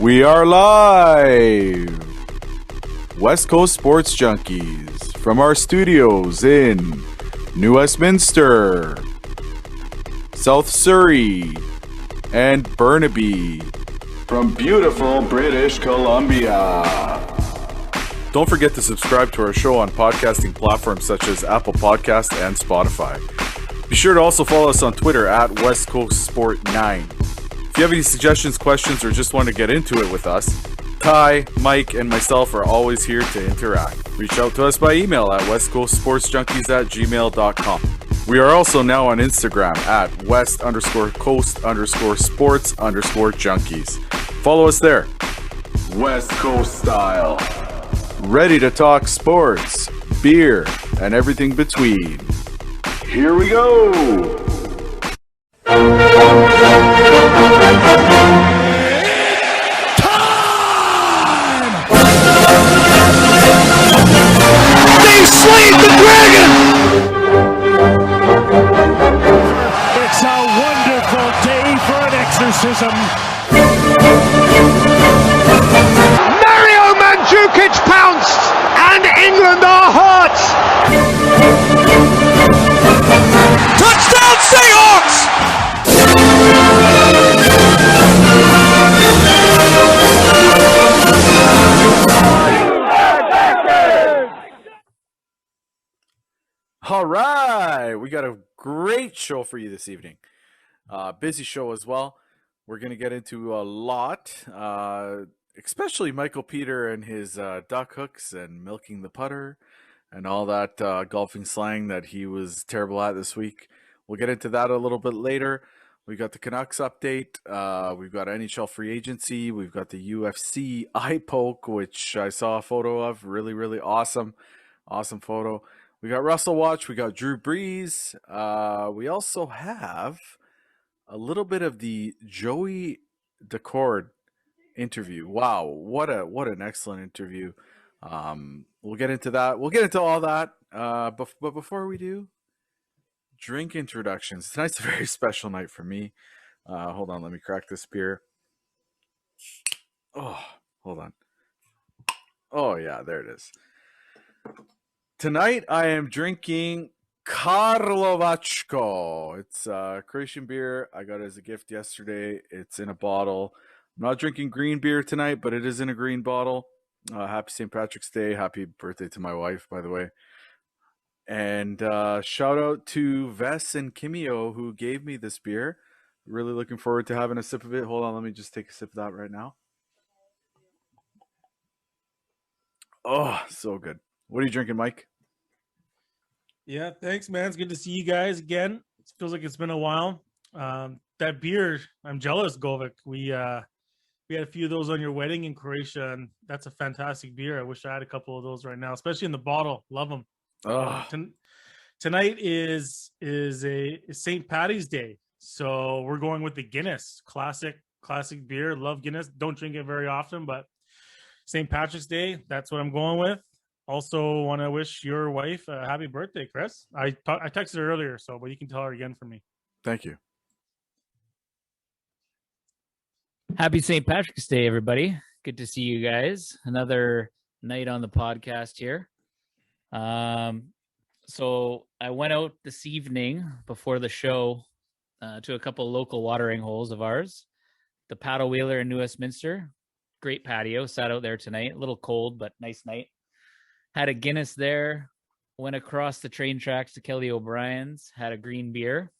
We are live! West Coast Sports Junkies from our studios in New Westminster, South Surrey, and Burnaby from beautiful British Columbia. Don't forget to subscribe to our show on podcasting platforms such as Apple Podcasts and Spotify. Be sure to also follow us on Twitter at West Coast Sport 9. If you have any suggestions, questions, or just want to get into it with us, Ty, Mike, and myself are always here to interact. Reach out to us by email at westcoastsportsjunkies@gmail.com. We are also now on Instagram at west_coast_sports_junkies. Follow us there. West Coast style. Ready to talk sports, beer, and everything between. Here we go! Time! They slayed the dragon! It's a wonderful day for an exorcism. Mario Mandzukic pounced, and England are hot! Touchdown Seahawks! All right, we got a great show for you this evening. Busy show as well. We're going to get into a lot, especially Michael Peter and his duck hooks and milking the putter and all that golfing slang that he was terrible at this week. We'll get into that a little bit later. We got the Canucks update. We've got NHL free agency. We've got the UFC eye poke, which I saw a photo of. Really, really awesome. Awesome photo. We got Russell Watch. We got Drew Brees. We also have a little bit of the Joey Decord interview. Wow, what an excellent interview. We'll get into that. We'll get into all that. But before we do, drink introductions. Tonight's a very special night for me. Hold on, let me crack this beer. Oh, hold on. Oh yeah, there it is. Tonight I am drinking Karlovačko. It's Croatian beer. I got it as a gift yesterday. It's in a bottle. I'm not drinking green beer tonight, but it is in a green bottle. Happy St. Patrick's Day. Happy birthday to my wife, by the way. And shout out to Vess and Kimio who gave me this beer. Really looking forward to having a sip of it. Hold on, let me just take a sip of that right now. Oh, so good. What are you drinking, Mike? Yeah, thanks, man. It's good to see you guys again. It feels like it's been a while. That beer, I'm jealous, Govik. We had a few of those on your wedding in Croatia, and that's a fantastic beer. I wish I had a couple of those right now, especially in the bottle. Love them. Tonight is a St. Patty's Day, so we're going with the Guinness, classic beer. Love Guinness. Don't drink it very often, but St. Patrick's Day, that's what I'm going with. Also, want to wish your wife a happy birthday, Chris. I texted her earlier, but you can tell her again for me. Thank you. Happy St. Patrick's Day, everybody. Good to see you guys. Another night on the podcast here. So I went out this evening before the show to a couple of local watering holes of ours. The Paddle Wheeler in New Westminster. Great patio. Sat out there tonight. A little cold, but nice night. Had a Guinness there. Went across the train tracks to Kelly O'Brien's. Had a green beer.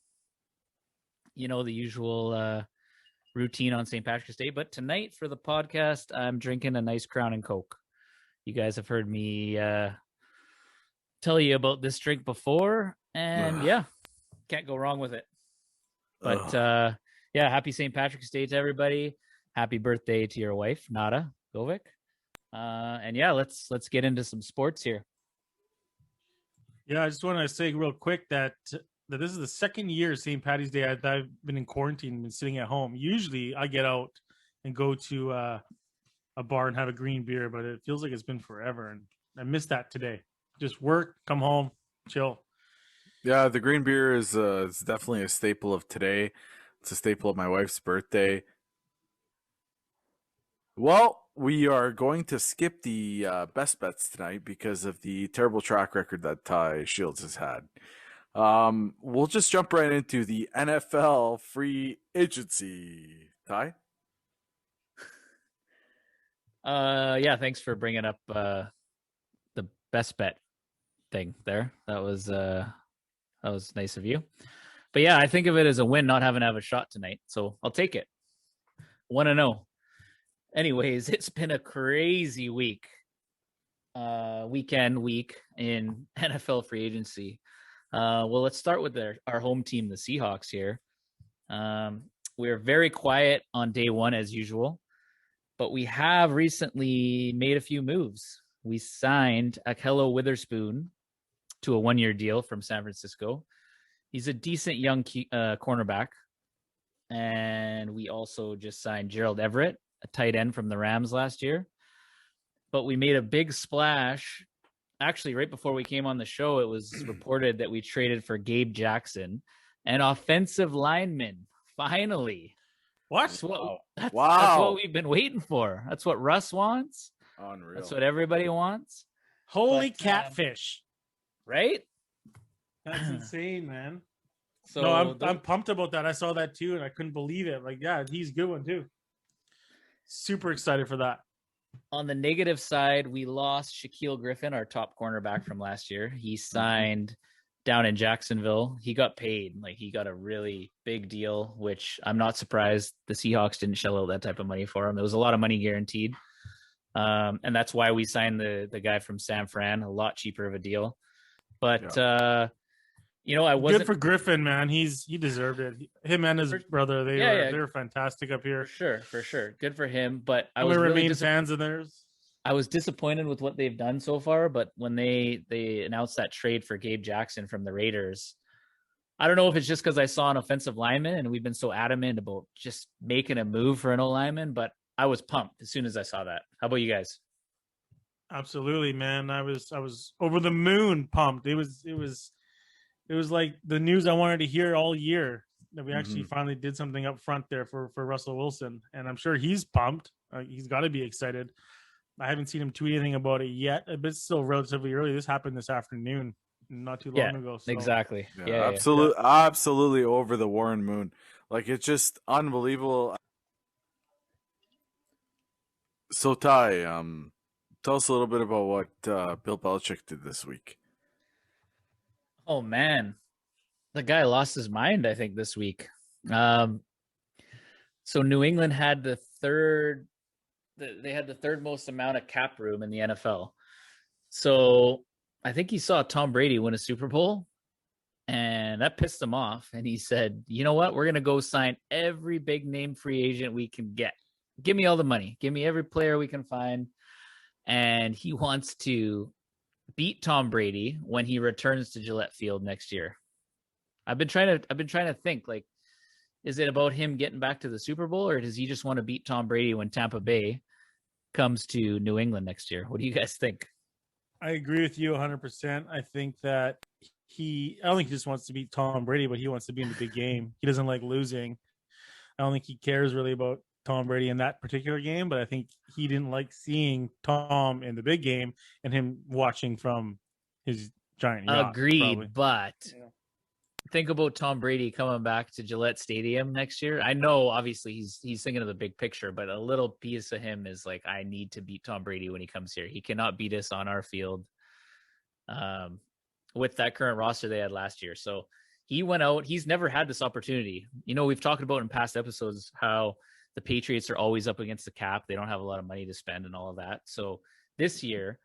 You know, the usual routine on St. Patrick's Day. But tonight for the podcast, I'm drinking a nice Crown and Coke. You guys have heard me tell you about this drink before. And yeah, can't go wrong with it. But yeah, happy St. Patrick's Day to everybody. Happy birthday to your wife, Nada Govik. And yeah, let's get into some sports here. Yeah, I just want to say real quick that this is the second year St. Patty's Day I've been in quarantine and been sitting at home. Usually I get out and go to a bar and have a green beer, but it feels like it's been forever, and I missed that today. Just work, come home, chill. Yeah, the green beer is definitely a staple of today. It's a staple of my wife's birthday. Well, we are going to skip the best bets tonight because of the terrible track record that Ty Shields has had. We'll just jump right into the NFL free agency. Ty? Yeah, thanks for bringing up the best bet thing there. That was nice of you. But yeah, I think of it as a win not having to have a shot tonight. So I'll take it. 1-0. Anyways, it's been a crazy week. Week in NFL free agency. Well, let's start with our home team, the Seahawks here. We're very quiet on day one as usual, but we have recently made a few moves. We signed Akello Witherspoon to a 1-year deal from San Francisco. He's a decent young cornerback. And we also just signed Gerald Everett, a tight end from the Rams last year. But we made a big splash. Actually, right before we came on the show, it was reported that we traded for Gabe Jackson, an offensive lineman. Finally. What? That's what we've been waiting for. That's what Russ wants. Unreal. That's what everybody wants. Holy catfish. Right? That's insane, man. So no, I'm pumped about that. I saw that too, and I couldn't believe it. Like, yeah, he's a good one too. Super excited for that. On the negative side, we lost Shaquille Griffin, our top cornerback from last year. He signed down in Jacksonville. He got paid. Like, he got a really big deal, which I'm not surprised the Seahawks didn't shell out that type of money for him. There was a lot of money guaranteed. And that's why we signed the guy from San Fran, a lot cheaper of a deal. But I wasn't good for Griffin, man. He deserved it. Him and his brother, they were fantastic up here. For sure. Good for him. But I was really remain fans of theirs. I was disappointed with what they've done so far, but when they announced that trade for Gabe Jackson from the Raiders, I don't know if it's just because I saw an offensive lineman and we've been so adamant about just making a move for an O-lineman, but I was pumped as soon as I saw that. How about you guys? Absolutely, man. I was over the moon pumped. It was like the news I wanted to hear all year, that we actually finally did something up front there for Russell Wilson. And I'm sure he's pumped. He's got to be excited. I haven't seen him tweet anything about it yet, but it's still relatively early. This happened this afternoon, not too long ago. So. Exactly. Absolutely over the Warren moon. Like, it's just unbelievable. So Ty, tell us a little bit about what Bill Belichick did this week. Oh man, the guy lost his mind, I think, this week. So New England had the third most amount of cap room in the NFL. So I think he saw Tom Brady win a Super Bowl, and that pissed him off. And he said, "You know what? We're gonna go sign every big name free agent we can get. Give me all the money. Give me every player we can find." And he wants to beat Tom Brady when he returns to Gillette Field next year. I've been trying to think, like, is it about him getting back to the Super Bowl, or does he just want to beat Tom Brady when Tampa Bay comes to New England next year? What do you guys think? I agree with you 100%. I think that I don't think he just wants to beat Tom Brady, but he wants to be in the big game. He doesn't like losing. I don't think he cares really about Tom Brady in that particular game, but I think he didn't like seeing Tom in the big game and him watching from his giant yacht. Agreed, probably. But think about Tom Brady coming back to Gillette Stadium next year. I know, obviously, he's thinking of the big picture, but a little piece of him is like, I need to beat Tom Brady when he comes here. He cannot beat us on our field with that current roster they had last year. So he went out. He's never had this opportunity. We've talked about in past episodes how the Patriots are always up against the cap. They don't have a lot of money to spend and all of that. So this year,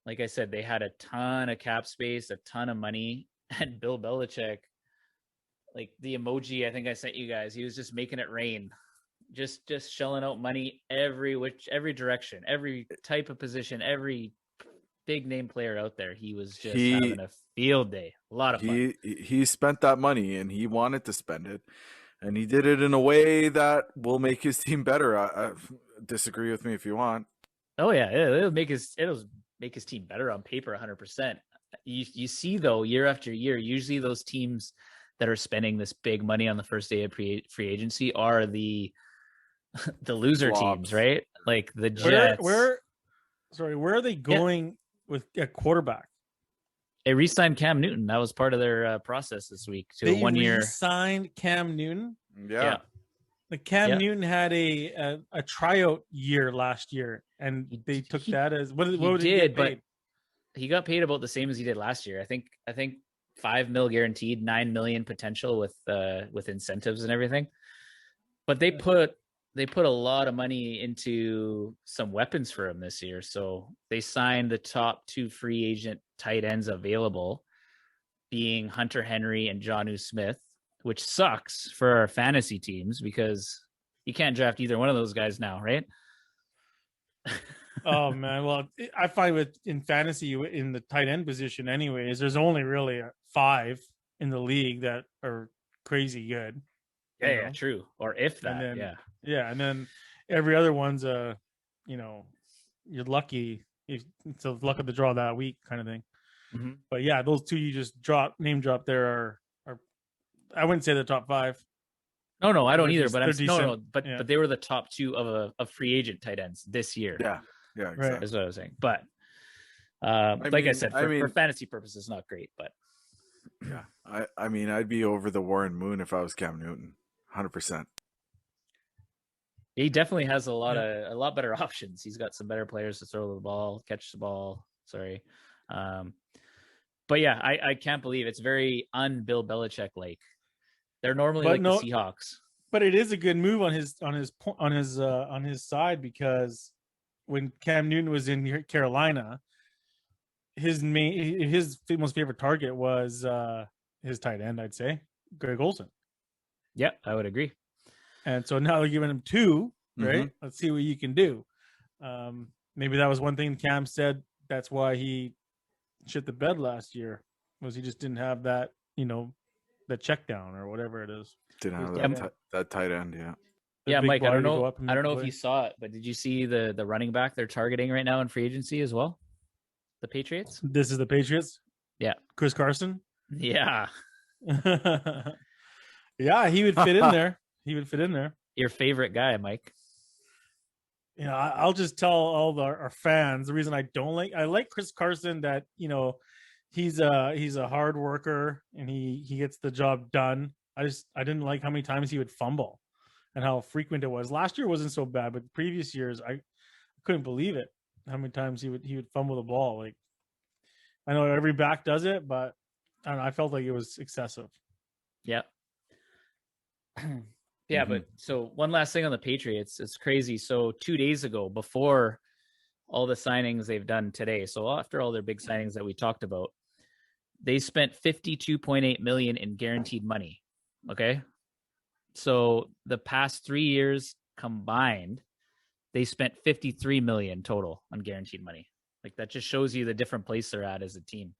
like I said, they had a ton of cap space, a ton of money, and Bill Belichick, like the emoji I think I sent you guys, he was just making it rain, just shelling out money every direction, every type of position, every big name player out there. He was just having a field day. A lot of fun. He spent that money and he wanted to spend it, and he did it in a way that will make his team better. I disagree with me if you want. Oh yeah, it'll make his team better on paper 100%. You see though, year after year, usually those teams that are spending this big money on the first day of free agency are the loser teams, right? Like the Jets. Where are they going with a quarterback? They re-signed Cam Newton. That was part of their process this week to a 1 year. Signed Cam Newton. Yeah. Like Cam Newton had a tryout year last year, and they took that as what did he get paid? But he got paid about the same as he did last year. I think $5 million guaranteed, $9 million potential with incentives and everything. But they put a lot of money into some weapons for him this year. So they signed the top 2 free agent tight ends available, being Hunter Henry and Jonnu Smith, which sucks for our fantasy teams because you can't draft either one of those guys now, right? Oh man, well, I find in fantasy in the tight end position, anyways, there's only really 5 in the league that are crazy good. Yeah, true. Or if that, and then, and then every other one's you're lucky. It's the luck of the draw that week kind of thing. Mm-hmm. But yeah, those 2 you just name drop there are I wouldn't say the top 5. No, I don't either. But but they were the top 2 of free agent tight ends this year. Yeah, exactly. Right. Is what I was saying. But I said, for fantasy purposes, not great. But yeah, I mean, I'd be over the Warren Moon if I was Cam Newton, 100%. He definitely has a lot better options. He's got some better players to throw the ball, catch the ball. Sorry. But yeah, I can't believe it's very un-Bill Belichick like. They're normally the Seahawks. But it is a good move on his side, because when Cam Newton was in Carolina, his most favorite target was his tight end, I'd say, Greg Olsen. Yeah, I would agree. And so now they're giving him 2, right? Mm-hmm. Let's see what you can do. Maybe that was one thing Cam said. That's why he shit the bed last year, was he just didn't have that, the check down or whatever it is. Didn't have that tight end, yeah. Yeah, Mike, I don't know if you saw it, but did you see the running back they're targeting right now in free agency as well? The Patriots? This is the Patriots? Yeah. Chris Carson? Yeah. Yeah, he would fit in there. Your favorite guy, Mike. I'll just tell all our fans the reason I like Chris Carson, that he's a hard worker and he gets the job done. I didn't like how many times he would fumble and how frequent it was. Last year wasn't so bad, but previous years I couldn't believe it, how many times he would fumble the ball. Like, I know every back does it, but I don't know, I felt like it was excessive. Yeah. Yeah, but so one last thing on the Patriots. It's crazy. So 2 days ago, before all the signings they've done today, so after all their big signings that we talked about, they spent $52.8 million in guaranteed money. Okay. So the past 3 years combined, they spent $53 million total on guaranteed money. Like, that just shows you the different place they're at as a team.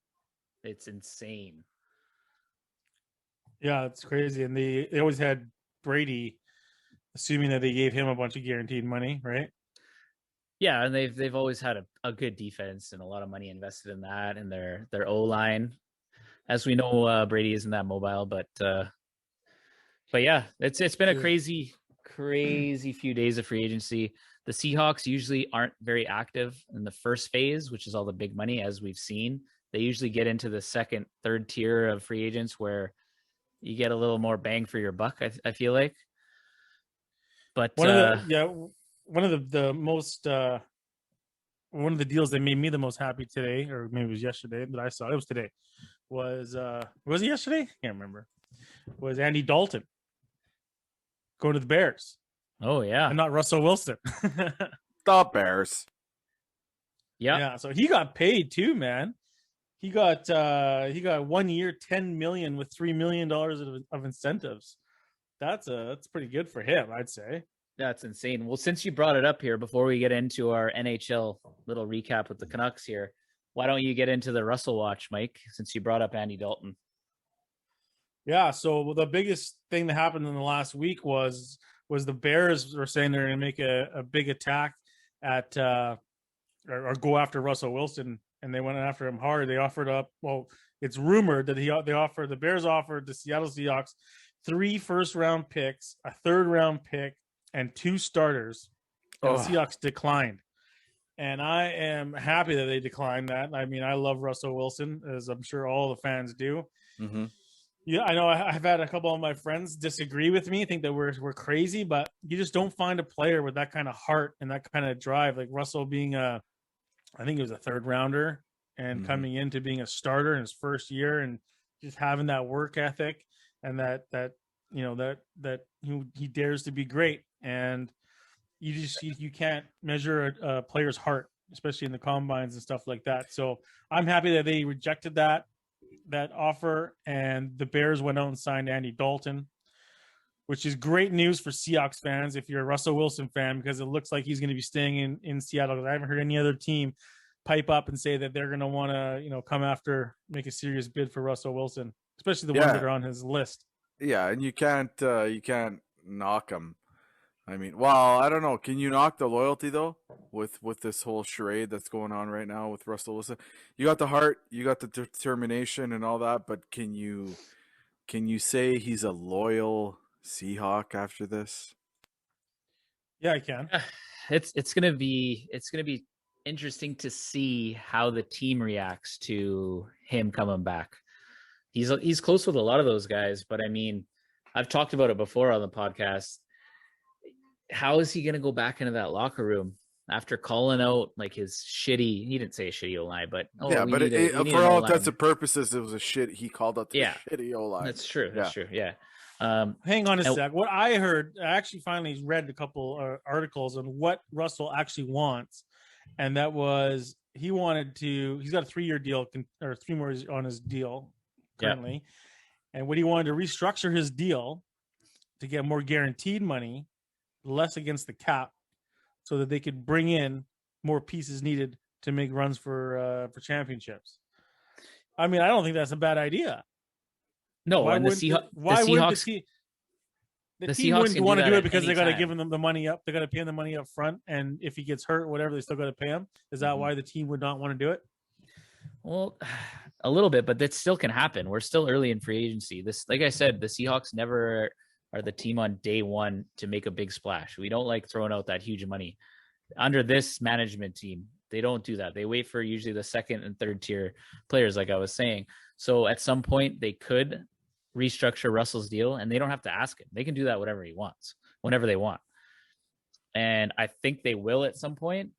It's insane. Yeah, it's crazy. And they always had Brady, assuming that they gave him a bunch of guaranteed money, right? Yeah, and they've always had a good defense and a lot of money invested in that, and their O-line. As we know, Brady isn't that mobile, but yeah, it's been a crazy few days of free agency. The Seahawks usually aren't very active in the first phase, which is all the big money, as we've seen. They usually get into the second, third tier of free agents where you get a little more bang for your buck, I feel like. But one of the deals that made me the most happy today, or maybe it was yesterday, but I saw it was today, was it yesterday? Can't remember. Was Andy Dalton going to the Bears? Oh yeah, and not Russell Wilson. The Bears. Yeah. So he got paid too, man. He got 1 year, $10 million with $3 million of incentives. That's pretty good for him, I'd say. That's insane. Well, since you brought it up here, before we get into our NHL little recap with the Canucks here, why don't you get into the Russell watch, Mike, since you brought up Andy Dalton? Yeah, so the biggest thing that happened in the last week was the Bears were saying they're going to make a big attack at or go after Russell Wilson, and they went after him hard. They offered up, well, it's rumored that the Bears offered the Seattle Seahawks 3 first-round picks, a third-round pick, and 2 starters and the Oh. Seahawks declined. And I am happy that they declined that. I mean, I love Russell Wilson, as I'm sure all the fans do. Mm-hmm. Yeah, I know I've had a couple of my friends disagree with me, think that we're crazy, but you just don't find a player with that kind of heart and that kind of drive. Like Russell being I think he was a third rounder and coming into being a starter in his first year and just having that work ethic and that he dares to be great. And you can't measure a player's heart, especially in the combines and stuff like that. So I'm happy that they rejected that offer, and the Bears went out and signed Andy Dalton, which is great news for Seahawks fans if you're a Russell Wilson fan, because it looks like he's going to be staying in Seattle. I haven't heard any other team pipe up and say that they're going to want to come after, make a serious bid for Russell Wilson, especially the ones that are on his list. Yeah, and you can't knock him. I mean, well, I don't know. Can you knock the loyalty though with this whole charade that's going on right now with Russell Wilson? You got the heart, you got the determination and all that, but can you say he's a loyal Seahawk after this? Yeah, I can. It's gonna be interesting to see how the team reacts to him coming back. He's close with a lot of those guys, but I mean, I've talked about it before on the podcast. How is he going to go back into that locker room after calling out like his shitty? He didn't say a shitty O-line, but for all intents and purposes, it was a shit. He called out the shitty O-line. That's true. That's true. Yeah. Hang on a sec. What I heard, I actually finally read a couple articles on what Russell actually wants, and that was he's got a 3-year deal or 3 more on his deal currently, and what he wanted to restructure his deal to get more guaranteed money, less against the cap, so that they could bring in more pieces needed to make runs for championships. I mean, I don't think that's a bad idea. No, why and wouldn't the Seahawks wouldn't want to do it because they got to give him the money up. They got to pay him the money up front, and if he gets hurt or whatever, they still got to pay him. Is that why the team would not want to do it? Well, a little bit, but that still can happen. We're still early in free agency. This, like I said, the Seahawks never are the team on day one to make a big splash. We don't like throwing out that huge money. Under this management team, they don't do that. They wait for usually the second and third tier players, like I was saying. So at some point they could restructure Russell's deal, and they don't have to ask him. They can do that whatever he wants, whenever they want. And I think they will at some point.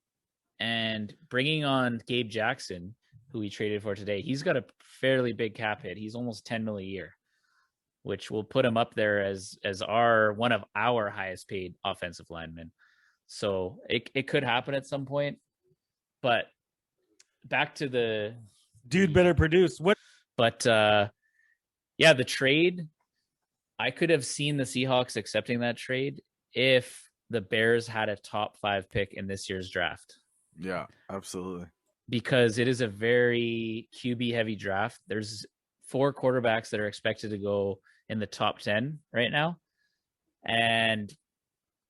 And bringing on Gabe Jackson, who we traded for today, he's got a fairly big cap hit. He's almost $10 million a year, which will put him up there as one of our highest paid offensive linemen. So it could happen at some point. But back to the dude better produce. What? But the trade, I could have seen the Seahawks accepting that trade if the Bears had a top 5 pick in this year's draft. Yeah, absolutely. Because it is a very QB heavy draft. There's 4 quarterbacks that are expected to go in the top 10 right now. And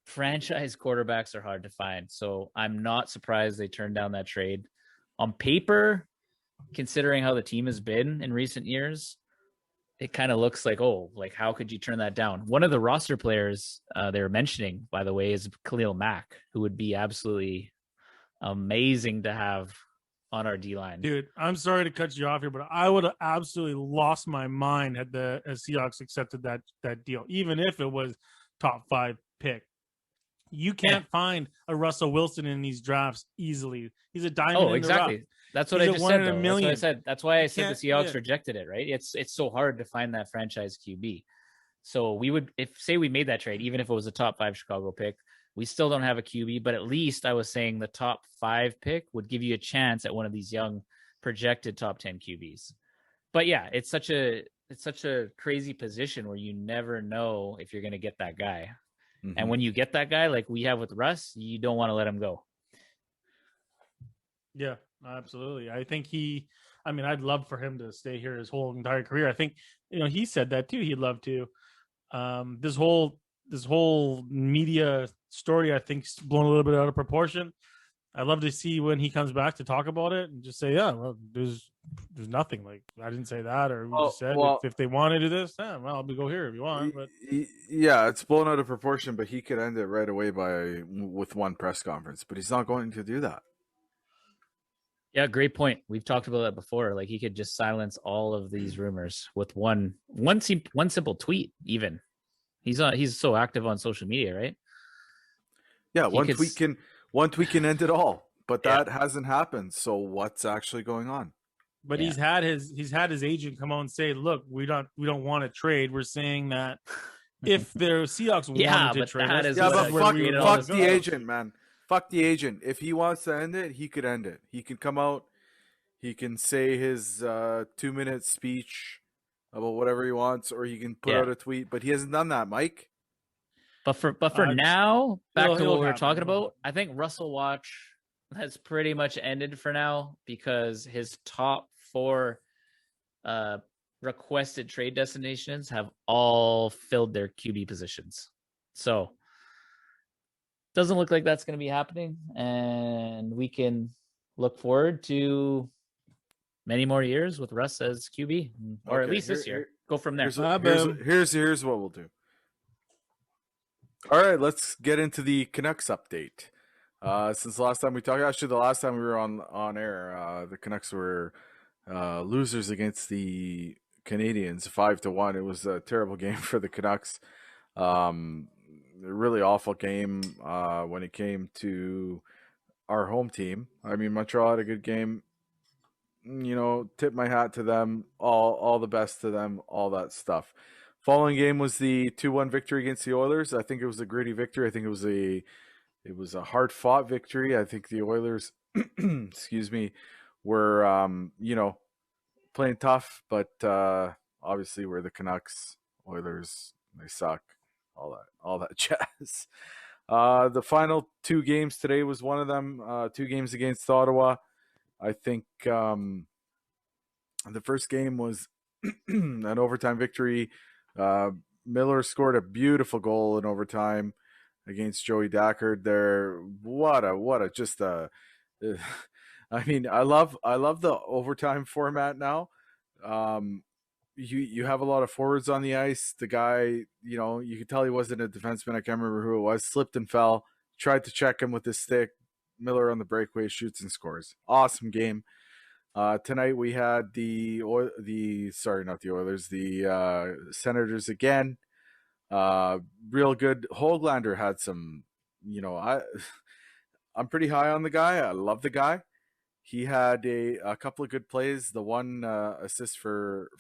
franchise quarterbacks are hard to find. So I'm not surprised they turned down that trade. On paper, considering how the team has been in recent years, it kind of looks like, how could you turn that down? One of the roster players they were mentioning, by the way, is Khalil Mack, who would be absolutely amazing to have on our D-line. Dude, I'm sorry to cut you off here, but I would have absolutely lost my mind had the Seahawks accepted that deal, even if it was top 5 pick. You can't find a Russell Wilson in these drafts easily. He's a diamond in the rough. That's what I just said. That's what I said. That's why I said the Seahawks rejected it, right? It's so hard to find that franchise QB. So we would, say we made that trade, even if it was a top 5 Chicago pick, we still don't have a QB, but at least I was saying the top 5 pick would give you a chance at one of these young projected top 10 QBs. But yeah, it's such a crazy position where you never know if you're going to get that guy. Mm-hmm. And when you get that guy, like we have with Russ, you don't want to let him go. Yeah, absolutely. I think I'd love for him to stay here his whole entire career. I think, he said that too. He'd love to. This whole media story, I think, is blown a little bit out of proportion. I'd love to see when he comes back to talk about it and just say, yeah, well, there's there's nothing. Like I didn't say that, or we Oh, just said well, if they want to do this, well, we go here if you want. But yeah, it's blown out of proportion, but he could end it right away with one press conference. But he's not going to do that. Yeah, great point. We've talked about that before. Like he could just silence all of these rumors with one simple tweet. Even he's so active on social media, right? Yeah, He could one tweet can end it all, but Yeah. that hasn't happened. So what's actually going on? But Yeah. he's had his agent come out and say, look, we don't want to trade. We're saying that if the Seahawks Yeah, wanted to but trade that us, is Yeah, what but this is where we would fuck go. the agent, man. Fuck the agent. If he wants to end it, he could end it. He can come out. He can say his 2-minute speech about whatever he wants, or he can put Yeah. out a tweet. But he hasn't done that, Mike. But for now, back to it'll what we were happen. talking about, I think Russell Watch has pretty much ended for now because his top 4 requested trade destinations have all filled their QB positions. So doesn't look like that's going to be happening, and we can look forward to many more years with Russ as QB, or at Okay, least this year. Go from there. Here's what we'll do. All right, let's get into the Canucks update. Since the last time we talked, actually the last time we were on air, the Canucks were losers against the Canadians 5-1. It was a terrible game for the Canucks. A really awful game when it came to our home team. I mean, Montreal had a good game. Tip my hat to them. All the best to them. All that stuff. Following game was the 2-1 victory against the Oilers. I think it was a gritty victory. I think it was a hard fought victory. I think the Oilers, excuse me, were playing tough, but obviously we're the Canucks. Oilers, they suck. All that jazz. The final 2 games today was one of them. 2 games against Ottawa. I think the first game was an overtime victory. Miller scored a beautiful goal in overtime against Joey Dackard there. What a just a I mean, I love the overtime format now. You have a lot of forwards on the ice. The guy, you could tell he wasn't a defenseman. I can't remember who it was. Slipped and fell. Tried to check him with his stick. Miller on the breakaway shoots and scores. Awesome game. Tonight we had the Senators again. Real good. Höglander had some, I'm pretty high on the guy. I love the guy. He had a couple of good plays. The one assist for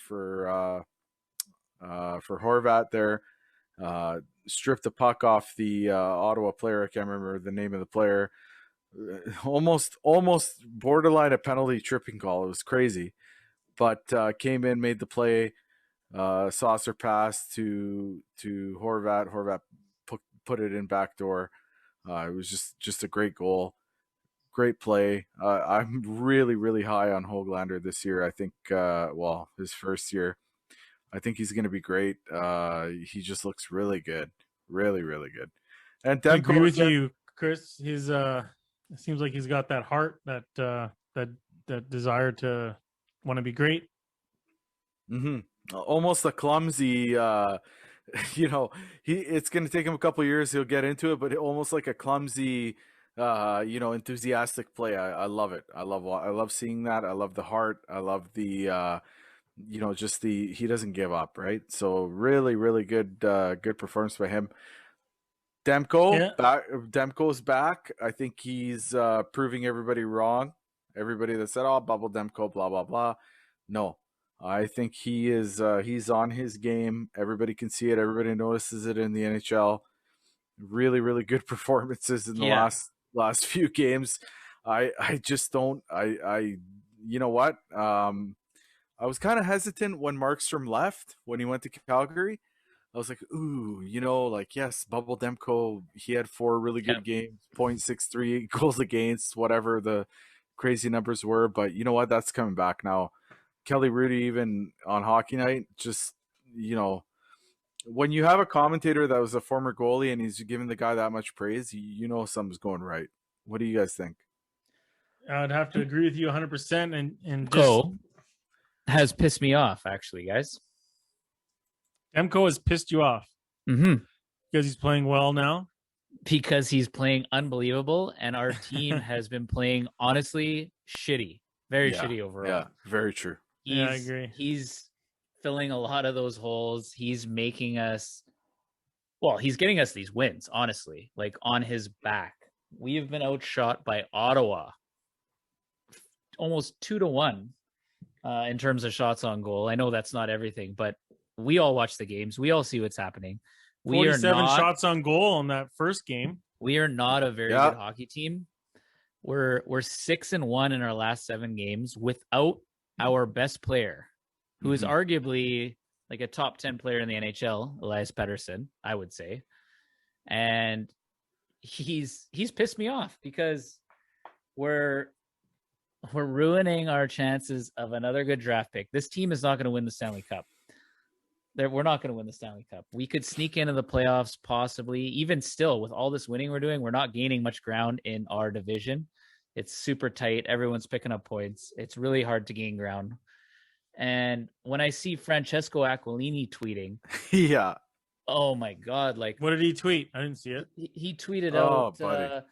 Horvat there, stripped the puck off the Ottawa player. I can't remember the name of the player. Almost borderline a penalty tripping call. It was crazy, but came in, made the play. Saucer pass to Horvat. Horvat put it in backdoor. It was just a great goal, great play. I'm really high on Höglander this year. I think his first year. I think he's going to be great. He just looks really good, really good. And Demko, I agree with you, Chris. His it seems like he's got that heart, that desire to want to be great. Mm-hmm. Almost a clumsy, it's going to take him a couple years. He'll get into it, but almost like a clumsy, enthusiastic play. I love it. I love seeing that. I love the heart. I love the, he doesn't give up, right? So really good performance by him. Demko's back. I think he's proving everybody wrong. Everybody that said, "Oh, bubble Demko, blah blah blah." No, I think he is. He's on his game. Everybody can see it. Everybody notices it in the NHL. Really good performances in the last few games. I just don't. You know what? I was kind of hesitant when Markstrom left, when he went to Calgary. I was like, ooh, yes, Bubble Demko, he had 4 really good games, 0.63 goals against, whatever the crazy numbers were. But you know what? That's coming back now. Kelly Rudy, even on Hockey Night, just, when you have a commentator that was a former goalie and he's giving the guy that much praise, something's going right. What do you guys think? I'd have to agree with you 100%. And just, Go. has pissed me off, actually, guys. Demko has pissed you off Mm-hmm. because he's playing well now. Because he's playing unbelievable, and our team has been playing honestly shitty, very shitty overall. Yeah, very true. Yeah, I agree. He's filling a lot of those holes. He's making us. Well, he's getting us these wins, honestly, like on his back. We have been outshot by Ottawa, almost 2-1 in terms of shots on goal. I know that's not everything, but we all watch the games. We all see what's happening. We 47 shots on goal in that first game. We are not a very good hockey team. We're 6-1 in our last 7 games without our best player, who is arguably like a top 10 player in the NHL, Elias Pettersson, I would say. And he's pissed me off because we're ruining our chances of another good draft pick. This team is not going to win the Stanley Cup. We're not going to win the Stanley Cup. We could sneak into the playoffs, possibly. Even still, with all this winning we're doing, we're not gaining much ground in our division. It's super tight. Everyone's picking up points. It's really hard to gain ground. And when I see Francesco Aquilini tweeting, Yeah. Oh my God! Like, what did he tweet? I didn't see it. He tweeted out,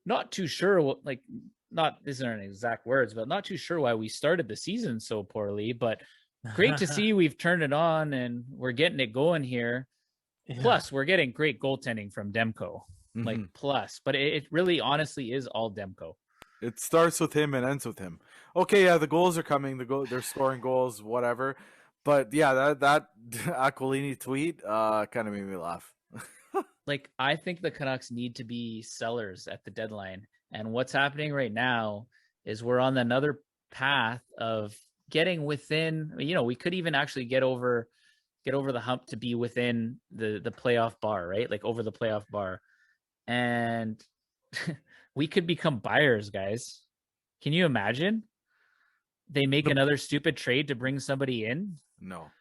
not too sure what, like, not these aren't exact words, but not too sure why we started the season so poorly. But great to see we've turned it on and we're getting it going here. Yeah. Plus, we're getting great goaltending from Demko. Like, plus, but it really, honestly, is all Demko. It starts with him and ends with him. Okay, yeah, the goals are coming. They're scoring goals, whatever. But yeah, that Aquilini tweet kind of made me laugh. Like, I think the Canucks need to be sellers at the deadline. And what's happening right now is we're on another path of getting within. We could even actually get over the hump to be within the playoff bar, right? Like over the playoff bar, and we could become buyers, guys. Can you imagine? They make another stupid trade to bring somebody in. No.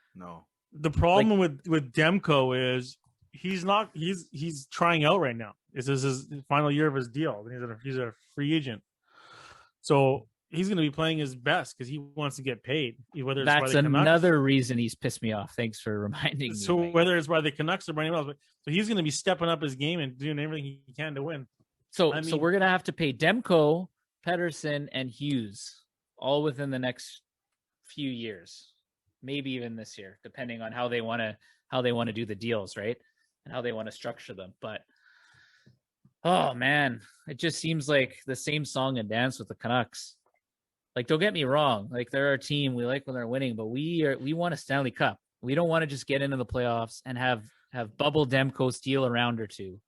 The problem with Demko is he's trying out right now. This is his final year of his deal. He's a free agent, so he's going to be playing his best because he wants to get paid. Whether it's that's another reason he's pissed me off. Thanks for reminding me. So whether it's by the Canucks or by anyone else, so he's going to be stepping up his game and doing everything he can to win. So we're going to have to pay Demko, Pettersson, and Hughes all within the next few years, maybe even this year, depending on how they want to do the deals, right, and how they want to structure them. But oh man, it just seems like the same song and dance with the Canucks. Like, don't get me wrong, like, they're our team. We like when they're winning, but we want a Stanley Cup. We don't want to just get into the playoffs and have bubble Demko steal a round or two.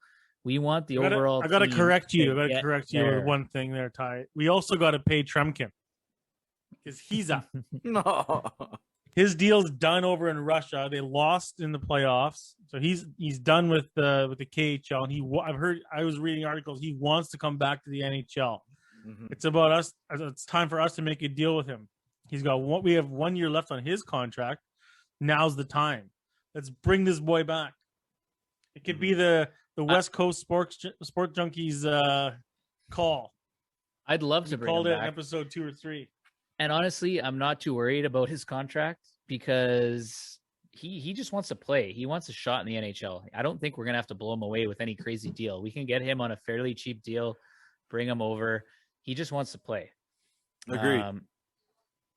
We want the overall. I got to correct you. With one thing there, Ty. We also got to pay Tremkin because he's up. No, his deal's done over in Russia. They lost in the playoffs, so he's done with the KHL. And I was reading articles. He wants to come back to the NHL. It's about us. It's time for us to make a deal with him. We have 1 year left on his contract. Now's the time. Let's bring this boy back. It could be the West Coast Sport Junkies call. I'd love to bring him called it back. Episode 2 or 3. And honestly, I'm not too worried about his contract because he just wants to play. He wants a shot in the NHL. I don't think we're gonna have to blow him away with any crazy deal. We can get him on a fairly cheap deal, bring him over. He just wants to play. Agreed.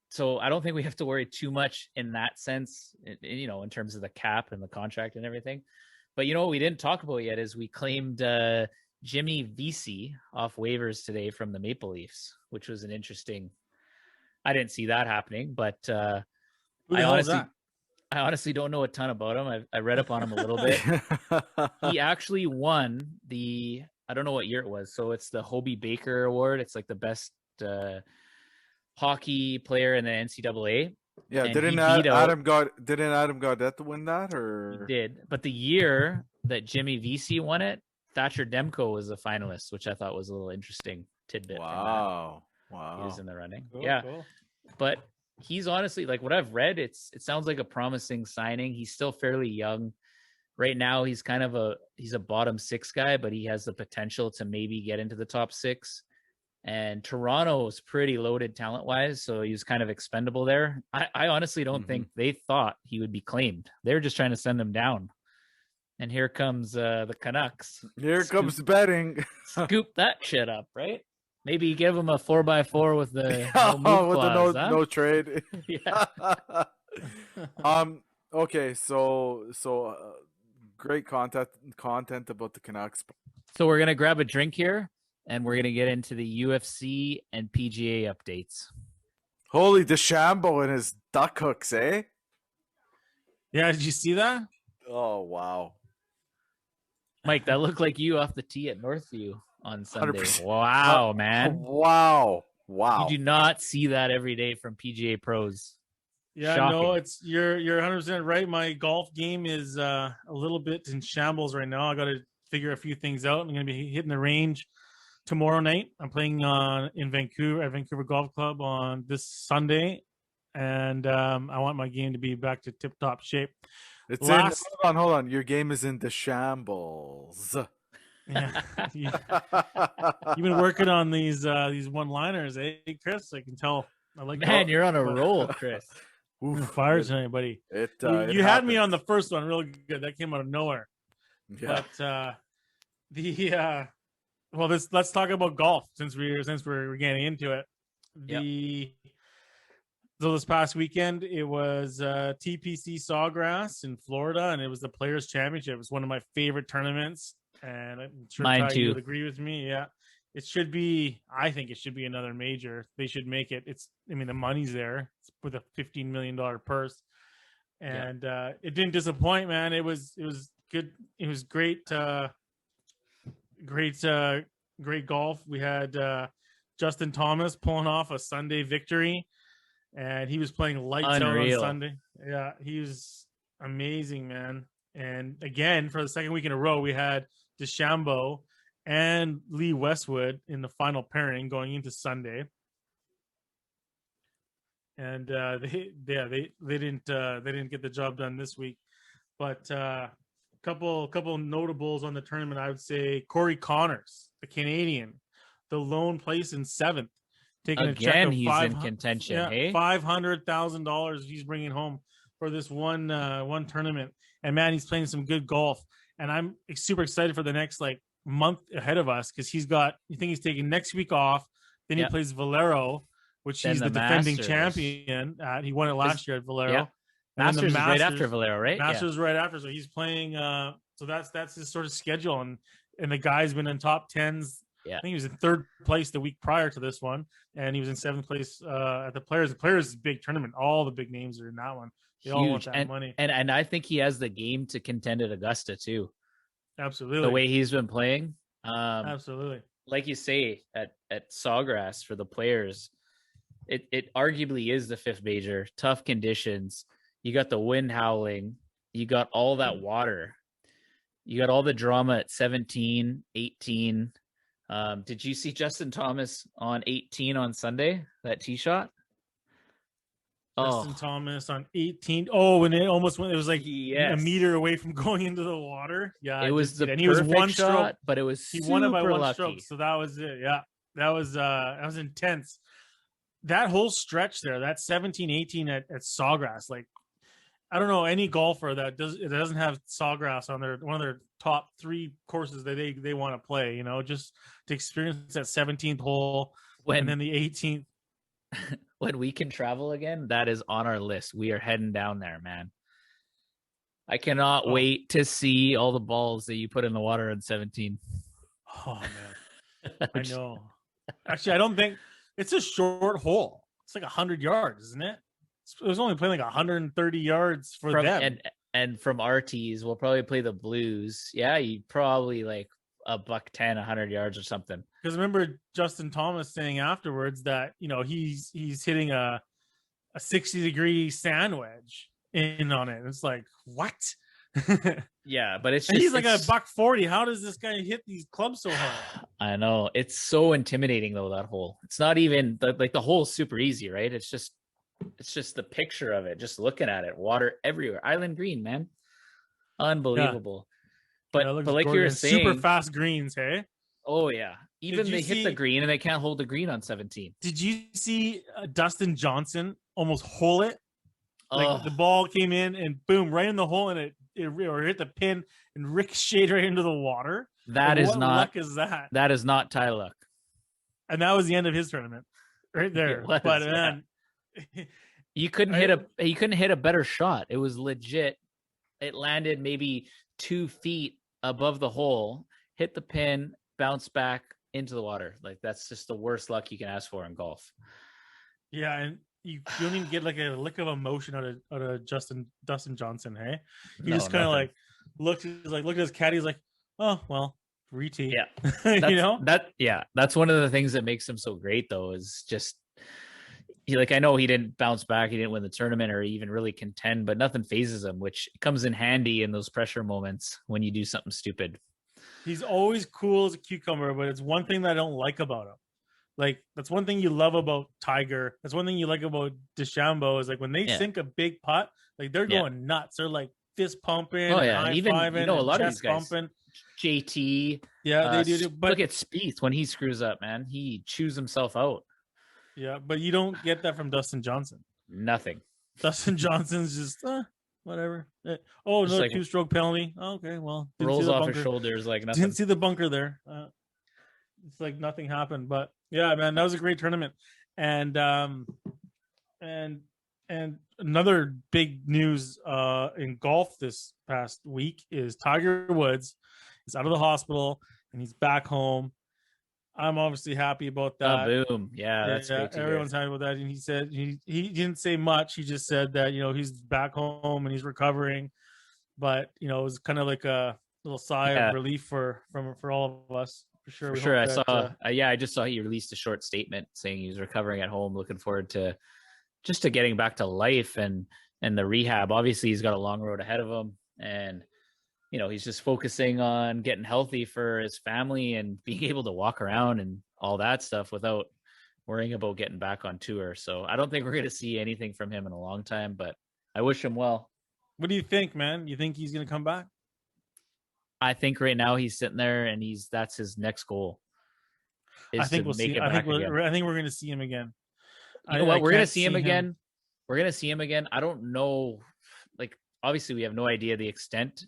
So I don't think we have to worry too much in that sense, in terms of the cap and the contract and everything. But what we didn't talk about yet is we claimed Jimmy Vesey off waivers today from the Maple Leafs, which was an interesting. I didn't see that happening, but I honestly don't know a ton about him. I read up on him a little bit. He actually won I don't know what year it was. So it's the Hobie Baker Award. It's like the best hockey player in the NCAA. Yeah, didn't Adam Gaudette win that? Or he did, but the year that Jimmy Vesey won it, Thatcher Demko was a finalist, which I thought was a little interesting tidbit. Wow. He was in the running. Cool, yeah, cool. But he's honestly, like, what I've read, it sounds like a promising signing. He's still fairly young. Right now, he's a bottom 6 guy, but he has the potential to maybe get into the top 6. And Toronto's pretty loaded talent-wise, so he was kind of expendable there. I honestly don't think they thought he would be claimed. They're just trying to send him down. And here comes the Canucks. Here comes betting. Scoop that shit up, right? Maybe give him a 4x4 with the no trade. Yeah. Okay, so great content about the Canucks. So we're gonna grab a drink here, and we're gonna get into the UFC and PGA updates. Holy DeChambeau and his duck hooks, eh? Yeah, did you see that? Oh wow, Mike, that looked like you off the tee at Northview on Sunday. 100%. Wow, man! Wow. You do not see that every day from PGA pros. Yeah, Shocking. no, you're 100% right. My golf game is a little bit in shambles right now. I got to figure a few things out. I'm going to be hitting the range tomorrow night. I'm playing in Vancouver at Vancouver Golf Club on this Sunday, and I want my game to be back to tip-top shape. It's hold on. Your game is in the shambles. Yeah, you've been working on these one-liners, eh, Chris? I can tell. I like. Man, you're on a roll, Chris. Fires anybody. You had me on the first one real good. That came out of nowhere. Yeah. But let's talk about golf since we're getting into it. So this past weekend it was TPC Sawgrass in Florida, and it was the Players Championship. It was one of my favorite tournaments, and I'm sure Mine Ty, too. you would agree with me. Yeah. It should be. I think it should be another major. They should make it. The money's there. It's with a $15 million purse, and it didn't disappoint, man. It was good. It was great. Great golf. We had Justin Thomas pulling off a Sunday victory, and he was playing lights out on Sunday. Yeah, he was amazing, man. And again, for the second week in a row, we had DeChambeau and Lee Westwood in the final pairing going into Sunday, and they didn't get the job done this week. But couple notables on the tournament, I would say Corey Connors, the Canadian, the lone place in 7th, taking a check of he's in contention. $500,000 he's bringing home for this one tournament. And man, he's playing some good golf, and I'm super excited for the next month ahead of us, because he's taking next week off. Then he plays Valero, which he's the defending champion. He won it last year at Valero. Yeah. Masters is right after Valero, right? Masters right after. So he's playing. So that's his sort of schedule, and the guy's been in top tens. Yeah. I think he was in 3rd place the week prior to this one, and he was in 7th place at the Players. The Players is a big tournament. All the big names are in that one. They all want that money. And I think he has the game to contend at Augusta too. Absolutely. The way he's been playing. Absolutely. Like you say, at Sawgrass for the Players, it arguably is the 5th major. Tough conditions. You got the wind howling. You got all that water. You got all the drama at 17, 18. Did you see Justin Thomas on 18 on Sunday? That tee shot? Justin Thomas on 18. Oh, and it almost went. It was like a meter away from going into the water. Yeah, it was and he was one shot, stroke, but it was he won it by one lucky. stroke. So that was it. Yeah, that was intense. That whole stretch there, that 17, 18 at Sawgrass, I don't know any golfer that doesn't have Sawgrass on one of their top 3 courses that they want to play. Just to experience that 17th hole and then the 18th. When we can travel again, that is on our list. We are heading down there, man. I cannot wait to see all the balls that you put in the water in 17. Oh man, I know. Actually, I don't think it's a short hole. It's 100 yards, isn't it? It was only playing 130 yards for them. And from our tees, we'll probably play the Blues. Yeah, you probably $110, 100 yards or something. Because remember Justin Thomas saying afterwards that he's hitting a 60-degree sand wedge in on it. It's what? Yeah, but it's just, he's $140. How does this guy hit these clubs so hard? I know, it's so intimidating though, that hole. It's not even the hole's super easy, right? It's just the picture of it, just looking at it, water everywhere, island green, man, unbelievable. Yeah. But like you were saying, super fast greens, hey? Oh yeah, Even you they hit the see- green and they can't hold the green on 17. Did you see Dustin Johnson almost hole it? Like Oh, the ball came in and boom, right in the hole, and it or hit the pin and ricocheted right into the water. that Like, is what not luck is that? that is not Ty Luck. And that was the end of his tournament, right there. was, But yeah. man, You couldn't hit a better shot. It was legit. It landed maybe 2 feet above the hole, hit the pin, bounced back into the water. Like that's just the worst luck you can ask for in golf. yeah, and you don't even get like a lick of emotion out of Dustin Johnson. Hey, he No, just kind of nothing. like looked at his caddy. He's like, oh well, re-tee. Yeah. You That's one of the things that makes him so great though, is just I know he didn't bounce back, he didn't win the tournament or even really contend, but nothing phases him, which comes in handy in those pressure moments when you do something stupid. He's always cool as a cucumber, but it's one thing that I don't like about him. Like that's one thing you love about Tiger. That's one thing you like about DeChambeau is like when they sink a big putt, like they're going nuts. They're like fist pumping, high even fiving, a lot of these chest guys. pumping. JT, they do. But look at Spieth when he screws up, man. He chews himself out. yeah, but you don't get that from Dustin Johnson. Nothing. Dustin Johnson's just whatever. Oh, Just another like- 2-stroke penalty. Okay, well, didn't Rolls see the off bunker. his shoulders like nothing. Didn't see the bunker there. It's like nothing happened. But yeah, man, that was a great tournament. And another big news in golf this past week is Tiger Woods is out of the hospital and he's back home. I'm obviously happy about that. Boom. Yeah, that's great to hear. Everyone's happy about that. And he said he didn't say much. He just said that, he's back home and he's recovering. But, it was kind of like a little sigh of relief for all of us. For sure. For sure. I just saw he released a short statement saying he was recovering at home, looking forward to getting back to life and the rehab. Obviously, he's got a long road ahead of him. And he's just focusing on getting healthy for his family and being able to walk around and all that stuff without worrying about getting back on tour. So I don't think we're going to see anything from him in a long time, but I wish him well. What do you think, man? You think he's going to come back? I think right now he's sitting there and that's his next goal. I think we'll see. I think we're going to see him again. You know what? We're going to see him again. We're going to see him again. I don't know. Like, obviously we have no idea the extent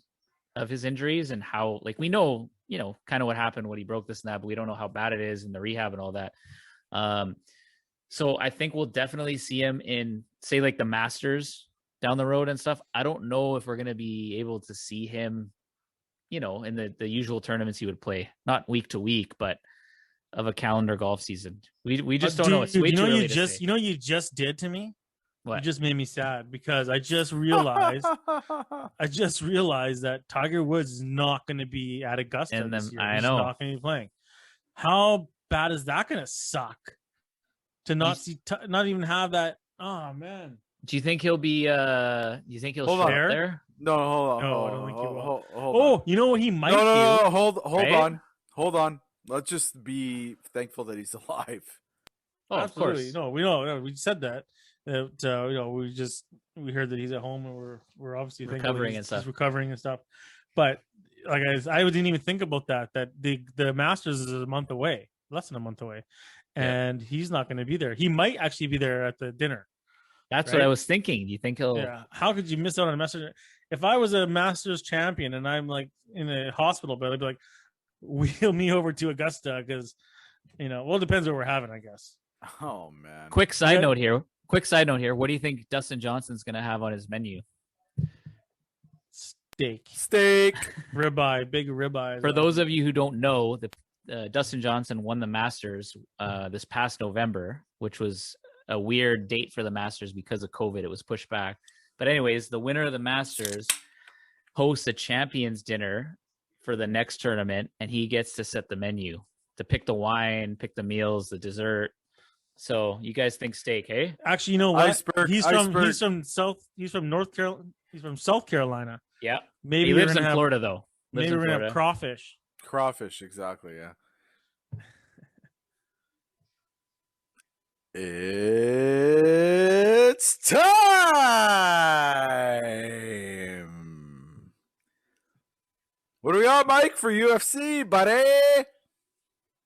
of his injuries and how, like, we know, kind of what happened when he broke this and that, but we don't know how bad it is in the rehab and all that. So I think we'll definitely see him in, say, like the Masters down the road and stuff. I don't know if we're going to be able to see him, in the usual tournaments he would play, not week to week, but of a calendar golf season. We just don't know. It's way too early to say. You just did to me? What? You just made me sad because I just realized that Tiger Woods is not going to be at Augusta this year. He's not going to be playing. How bad is that going to suck? To not not even have that. Oh man. Do you think he'll be? Do you think he'll show up there? No, hold on. No, I don't think he will. Hold on. You know what he might do? No, hold Right? on. Let's just be thankful that he's alive. Oh, Absolutely. of course. No, we know. We said that. We heard that he's at home and we're obviously Recovering and stuff. He's recovering and stuff. But like I didn't even think about that the Masters is a month away, less than a month away, and he's not going to be there. He might actually be there at the dinner. That's what I was thinking. Do you think he'll? Yeah. How could you miss out on a Masters? If I was a Masters champion and I'm like in a hospital bed, I'd be like, wheel me over to Augusta because, well, it depends what we're having, I guess. Oh man. Quick side note here. What do you think Dustin Johnson's going to have on his menu? Steak, ribeye, big ribeye. For those of you who don't know, Dustin Johnson won the Masters this past November, which was a weird date for the Masters because of COVID. It was pushed back. But anyways, the winner of the Masters hosts a champions dinner for the next tournament, and he gets to set the menu, to pick the wine, pick the meals, the dessert. So you guys think steak, hey? Actually, you know what? Iceberg. He's from South Carolina. Yeah. Maybe He lives in Florida though. Maybe we're gonna have crawfish. Crawfish, exactly, yeah. It's time. What do we got, Mike, for UFC, buddy?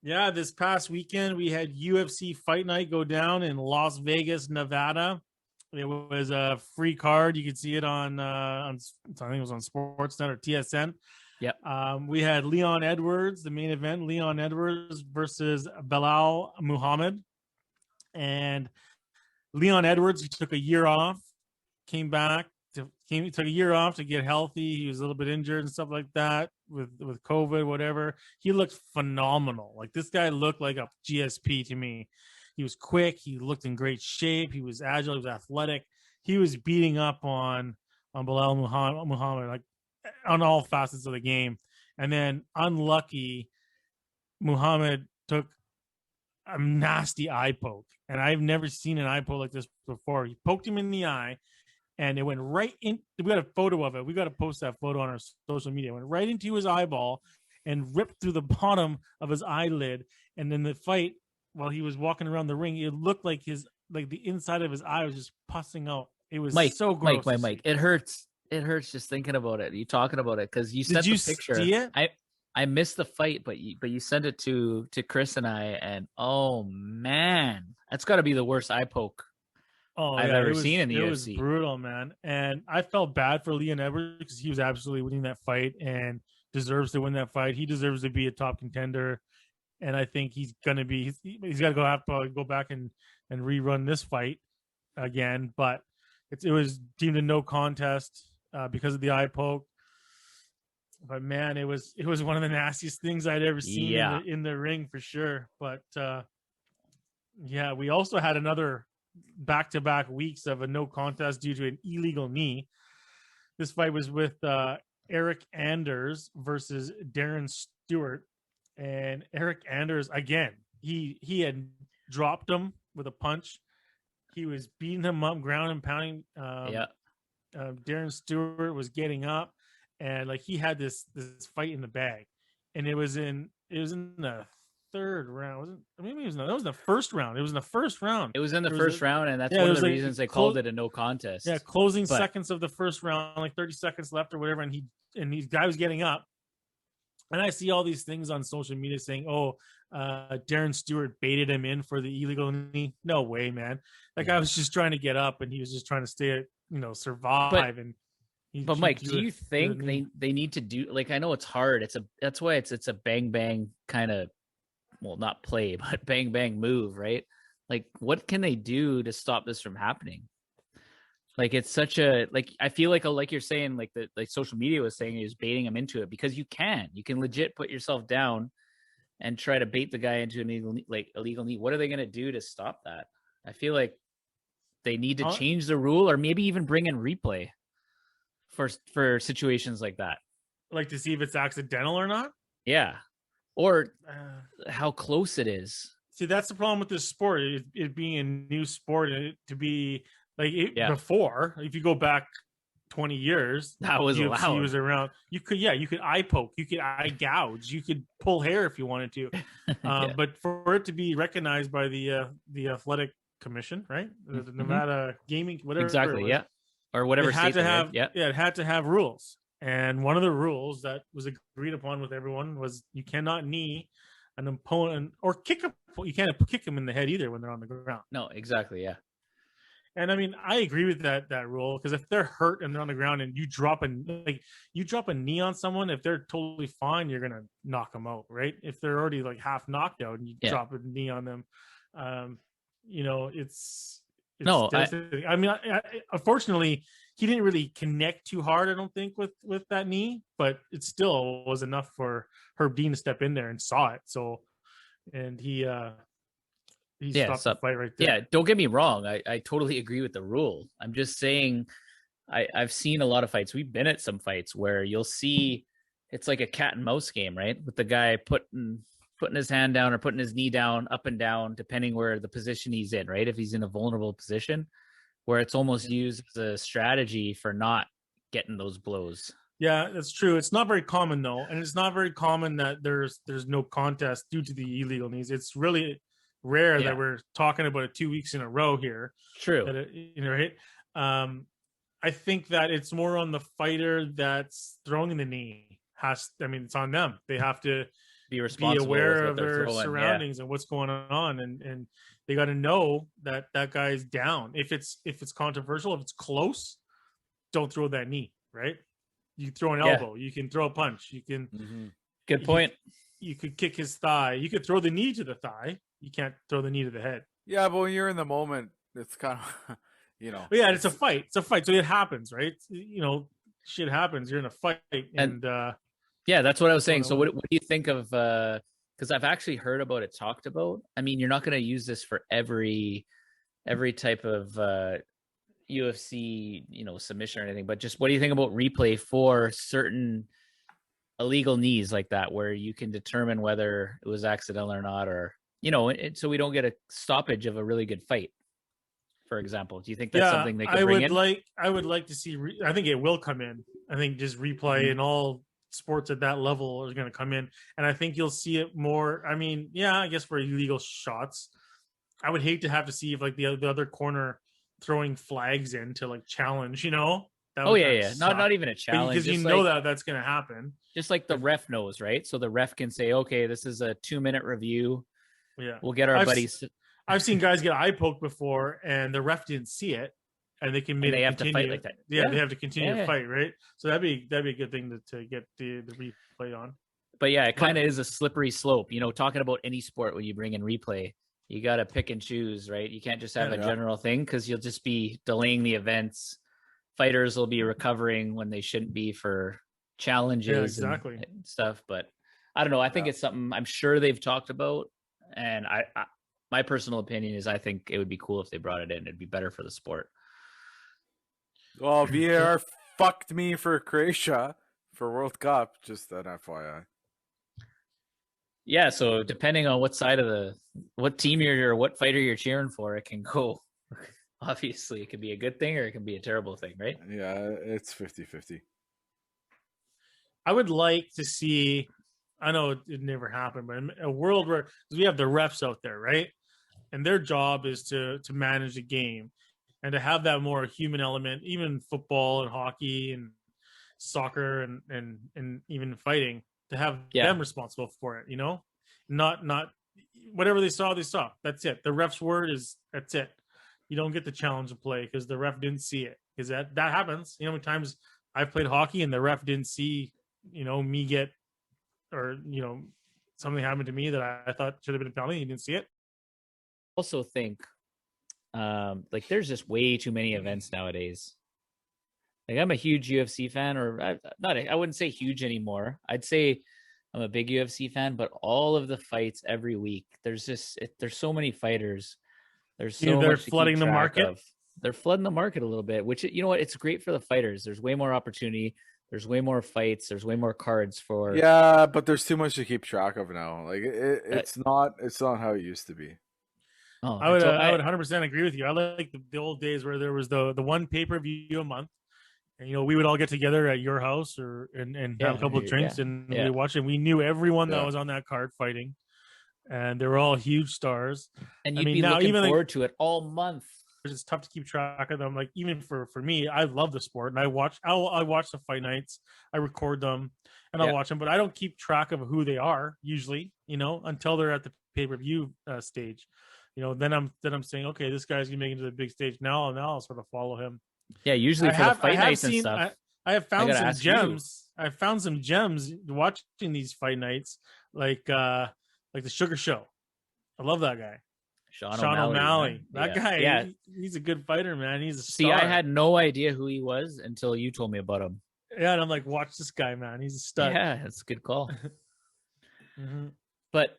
Yeah, this past weekend we had UFC Fight Night go down in Las Vegas, Nevada. It was a free card. You could see it on I think it was on Sportsnet or TSN. Yep. We had Leon Edwards, the main event. Leon Edwards versus Belal Muhammad, and Leon Edwards, he took a year off, came back, took a year off to get healthy. He was a little bit injured and stuff like that with COVID, whatever. He looked phenomenal. Like, this guy looked like a GSP to me. He was quick. He looked in great shape. He was agile. He was athletic. He was beating up on Belal Muhammad, like, on all facets of the game. And then, unlucky, Muhammad took a nasty eye poke, and I've never seen an eye poke like this before. He poked him in the eye, and it went right in. We got a photo of it. We got to post that photo on our social media. It went right into his eyeball and ripped through the bottom of his eyelid. And then the fight, while he was walking around the ring, it looked like the inside of his eye was just pussing out. It was so gross. Mike. It hurts. It hurts just thinking about it. You talking about it because you sent the picture. See it? I missed the fight, but you sent it to Chris and I, and oh man, that's got to be the worst eye poke I've ever seen in the UFC. It was brutal, man. And I felt bad for Leon Edwards because he was absolutely winning that fight and deserves to win that fight. He deserves to be a top contender, and I think he's gonna be. He's got to have to go back and rerun this fight again. But it was deemed a no contest because of the eye poke. But man, it was one of the nastiest things I'd ever seen in the ring for sure. But yeah, we also had another back-to-back weeks of a no contest due to an illegal knee. This fight was with Eric Anders versus Darren Stewart, and Eric Anders, again, he had dropped him with a punch. He was beating him up, ground and pounding. Darren Stewart was getting up. And like, he had this fight in the bag, and it was in the third round. Maybe that was the first round. It was in the first round. It was in the first round, and that's one of the reasons they called it a no contest. Yeah, closing seconds of the first round, like 30 seconds left or whatever, and the guy was getting up. And I see all these things on social media saying, "Oh, Darren Stewart baited him in for the illegal knee." No way, man. That guy was just trying to get up, and he was just trying to stay, survive. But Mike, do you think they need to do, like, I know it's hard. That's why it's a bang bang kind of, well, not play, but bang bang move, right? Like, what can they do to stop this from happening? Like, it's such a, like, I feel like you're saying, like social media was saying, is baiting them into it, because you can legit put yourself down and try to bait the guy into an illegal knee. What are they going to do to stop that? I feel like they need to change the rule, or maybe even bring in replay for situations like that, like to see if it's accidental or not. Yeah, or how close it is. See, that's the problem with this sport. It being a new sport, to be like before. If you go back 20 years, that was UFC allowed. Was around. You could eye poke, you could eye gouge, you could pull hair if you wanted to. But for it to be recognized by the athletic commission, right? The Nevada Gaming, whatever. Exactly. Yeah. Or whatever. It had to have. It had to have rules. And one of the rules that was agreed upon with everyone was you cannot knee an opponent or kick him. You can't kick them in the head either when they're on the ground. No, exactly. Yeah. And I mean, I agree with that rule, because if they're hurt and they're on the ground and you drop a knee on someone, if they're totally fine, you're gonna knock them out, right? If they're already like half knocked out and you drop a knee on them, it's no. I mean, unfortunately, he didn't really connect too hard, I don't think, with that knee, but it still was enough for Herb Dean to step in there and saw it. So, and he stopped the fight right there. Yeah, don't get me wrong. I totally agree with the rule. I'm just saying, I've seen a lot of fights. We've been at some fights where you'll see it's like a cat and mouse game, right? With the guy putting his hand down or putting his knee down, up and down, depending where the position he's in, right? If he's in a vulnerable position, where it's almost used as a strategy for not getting those blows. Yeah, that's true. It's not very common though. And it's not very common that there's no contest due to the illegal knees. It's really rare that we're talking about it 2 weeks in a row here. True. Right? I think that it's more on the fighter that's throwing the knee. It's on them. They have to be be responsible aware with what of they're their throwing. surroundings and what's going on, and they got to know that that guy's down. If it's controversial, if it's close, don't throw that knee, right? You throw an Yeah. elbow, you can throw a punch, you can Good point. you could kick his thigh, you could throw the knee to the thigh, you can't throw the knee to the head. Yeah, but when you're in the moment, it's kind of, But yeah, it's a fight. It's a fight, so it happens, right? Shit happens. You're in a fight, and Yeah, that's what I was saying. So know. what do you think of because I've actually heard about it talked about. I mean, you're not going to use this for every type of UFC, submission or anything, but just what do you think about replay for certain illegal knees like that where you can determine whether it was accidental or not, or so we don't get a stoppage of a really good fight, for example? Do you think that's something they could bring in? I would like to see. I think it will come in. I think just replay and all sports at that level is going to come in, and I think you'll see it more. I mean, yeah, I guess for illegal shots, I would hate to have to see if like the other corner throwing flags in to like challenge. Yeah. Not even a challenge, because you know that's going to happen. Just like the ref knows, right? So the ref can say, okay, this is a 2-minute review. Yeah, we'll get our buddies. I've seen guys get eye poked before, and the ref didn't see it, and they can have to fight like that. Yeah, they have to continue to fight, right? So that'd be a good thing to get the replay on. But yeah, it kind of is a slippery slope. Talking about any sport when you bring in replay, you got to pick and choose, right? You can't just have a general thing because you'll just be delaying the events. Fighters will be recovering when they shouldn't be for challenges and stuff. But I don't know. I think it's something I'm sure they've talked about. And I my personal opinion is I think it would be cool if they brought it in. It'd be better for the sport. Well, VAR fucked me for Croatia for World Cup. Just an FYI. Yeah, so depending on what side of what team or what fighter you're cheering for, it can go. Obviously, it could be a good thing or it can be a terrible thing, right? Yeah, it's 50-50. I would like to see, I know it never happened, but in a world where we have the refs out there, right? And their job is to manage the game and to have that more human element, even football and hockey and soccer and even fighting, to have them responsible for it, not whatever they saw. That's it. The ref's word is that's it. You don't get the challenge to play because the ref didn't see it, because that happens. How many times I've played hockey and the ref didn't see, me get, or, something happened to me that I thought should have been a penalty. He didn't see it. Also think, there's just way too many events nowadays. Like, I'm a huge UFC fan, or I wouldn't say huge anymore. I'd say I'm a big UFC fan, but all of the fights every week, there's so many fighters. There's so they're much to flooding keep the track market. of. They're flooding the market a little bit, which, it's great for the fighters. There's way more opportunity. There's way more fights. There's way more cards for. Yeah, but there's too much to keep track of now. Like it's not how it used to be. Oh, I would 100% agree with you. I like the old days where there was the one pay-per-view a month, and we would all get together at your house and have a couple of drinks and we watch it. We knew everyone that was on that card fighting, and they were all huge stars. And you'd be looking forward to it all month. It's tough to keep track of them. Like, even for me, I love the sport, and I watch the fight nights. I record them and I'll watch them, but I don't keep track of who they are usually, until they're at the pay-per-view stage. Then I'm saying, okay, this guy's gonna make it to the big stage. Now I'll sort of follow him. Yeah, usually for the fight nights and stuff. I have found some gems. I found some gems watching these fight nights, like the Sugar Show. I love that guy. Sean O'Malley. That guy, he's a good fighter, man. He's a star. See, I had no idea who he was until you told me about him. Yeah, and I'm like, watch this guy, man. He's a stud. Yeah, that's a good call. But